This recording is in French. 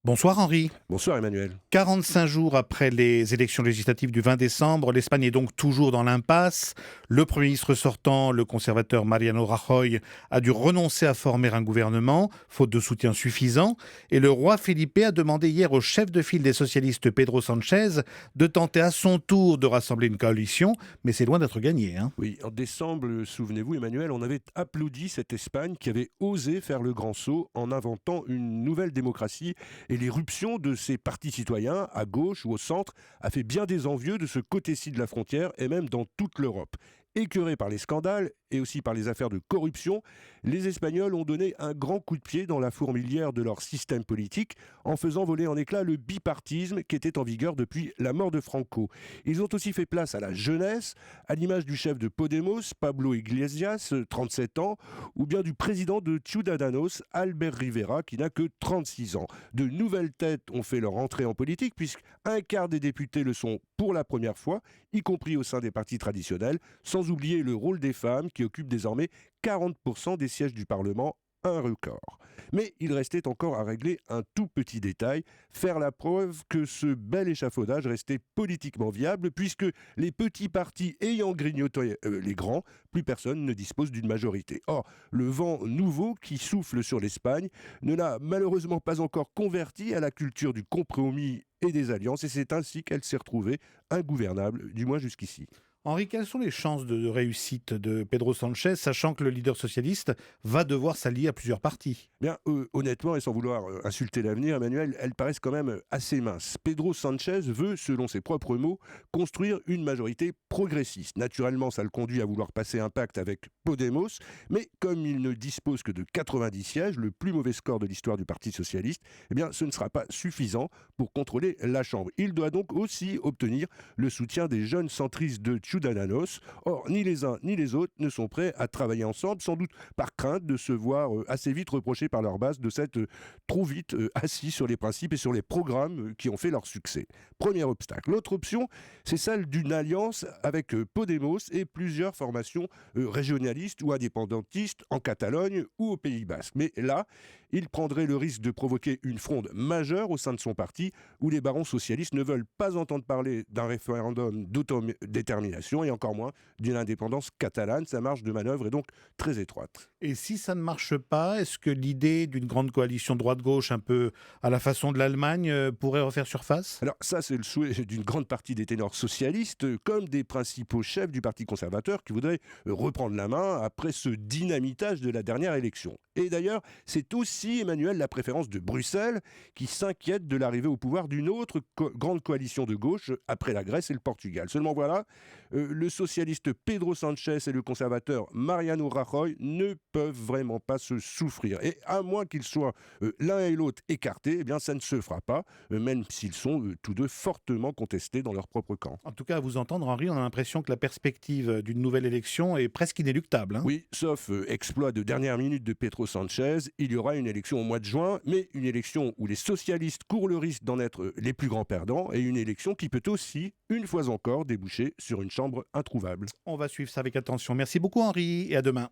Bonsoir Henri. Bonsoir Emmanuel. 45 jours après les élections législatives du 20 décembre, l'Espagne est donc toujours dans l'impasse. Le Premier ministre sortant, le conservateur Mariano Rajoy, a dû renoncer à former un gouvernement, faute de soutien suffisant. Et le roi Felipe a demandé hier au chef de file des socialistes Pedro Sánchez de tenter à son tour de rassembler une coalition, mais c'est loin d'être gagné. Oui, en décembre, souvenez-vous Emmanuel, on avait applaudi cette Espagne qui avait osé faire le grand saut en inventant une nouvelle démocratie, et l'éruption de ces partis citoyens, à gauche ou au centre, a fait bien des envieux de ce côté-ci de la frontière et même dans toute l'Europe. Écœurés par les scandales et aussi par les affaires de corruption, les Espagnols ont donné un grand coup de pied dans la fourmilière de leur système politique en faisant voler en éclats le bipartisme qui était en vigueur depuis la mort de Franco. Ils ont aussi fait place à la jeunesse, à l'image du chef de Podemos, Pablo Iglesias, 37 ans, ou bien du président de Ciudadanos, Albert Rivera, qui n'a que 36 ans. De nouvelles têtes ont fait leur entrée en politique, puisqu'un quart des députés le sont pour la première fois, y compris au sein des partis traditionnels, sans oublier le rôle des femmes qui occupent désormais 40% des sièges du Parlement, un record. Mais il restait encore à régler un tout petit détail, faire la preuve que ce bel échafaudage restait politiquement viable, puisque les petits partis ayant grignoté les grands, plus personne ne dispose d'une majorité. Or, le vent nouveau qui souffle sur l'Espagne ne l'a malheureusement pas encore converti à la culture du compromis et des alliances, et c'est ainsi qu'elle s'est retrouvée ingouvernable, du moins jusqu'ici. Henri, quelles sont les chances de réussite de Pedro Sánchez, sachant que le leader socialiste va devoir s'allier à plusieurs partis? Bien, honnêtement, et sans vouloir insulter l'avenir, Emmanuel, elles paraissent quand même assez minces. Pedro Sanchez veut, selon ses propres mots, construire une majorité progressiste. Naturellement, ça le conduit à vouloir passer un pacte avec Podemos, mais comme il ne dispose que de 90 sièges, le plus mauvais score de l'histoire du Parti socialiste, eh bien, ce ne sera pas suffisant pour contrôler la Chambre. Il doit donc aussi obtenir le soutien des jeunes centristes de Ciudadanos. Or, ni les uns ni les autres ne sont prêts à travailler ensemble, sans doute par crainte de se voir assez vite reprocher par leur base de s'être trop vite assis sur les principes et sur les programmes qui ont fait leur succès. Premier obstacle. L'autre option, c'est celle d'une alliance avec Podemos et plusieurs formations régionalistes ou indépendantistes en Catalogne ou au Pays Basque. Mais là, il prendrait le risque de provoquer une fronde majeure au sein de son parti, où les barons socialistes ne veulent pas entendre parler d'un référendum d'autodétermination et encore moins d'une indépendance catalane. Sa marge de manœuvre est donc très étroite. Et si ça ne marche pas, est-ce que l'idée d'une grande coalition droite-gauche, un peu à la façon de l'Allemagne, pourrait refaire surface? Alors ça, c'est le souhait d'une grande partie des ténors socialistes, comme des principaux chefs du Parti conservateur qui voudraient reprendre la main après ce dynamitage de la dernière élection. Et d'ailleurs, c'est aussi, Emmanuel, la préférence de Bruxelles qui s'inquiète de l'arrivée au pouvoir d'une autre grande coalition de gauche après la Grèce et le Portugal. Seulement voilà, le socialiste Pedro Sánchez et le conservateur Mariano Rajoy ne peuvent vraiment pas se souffrir. Et à moins qu'ils soient l'un et l'autre écartés, eh bien ça ne se fera pas, même s'ils sont tous deux fortement contestés dans leur propre camp. En tout cas, à vous entendre, Henri, on a l'impression que la perspective d'une nouvelle élection est presque inéluctable. Oui, sauf exploit de dernière minute de Pedro Sánchez, il y aura une élection au mois de juin, mais une élection où les socialistes courent le risque d'en être les plus grands perdants, et une élection qui peut aussi, une fois encore, déboucher sur une chambre introuvable. On va suivre ça avec attention. Merci beaucoup, Henri, et à demain.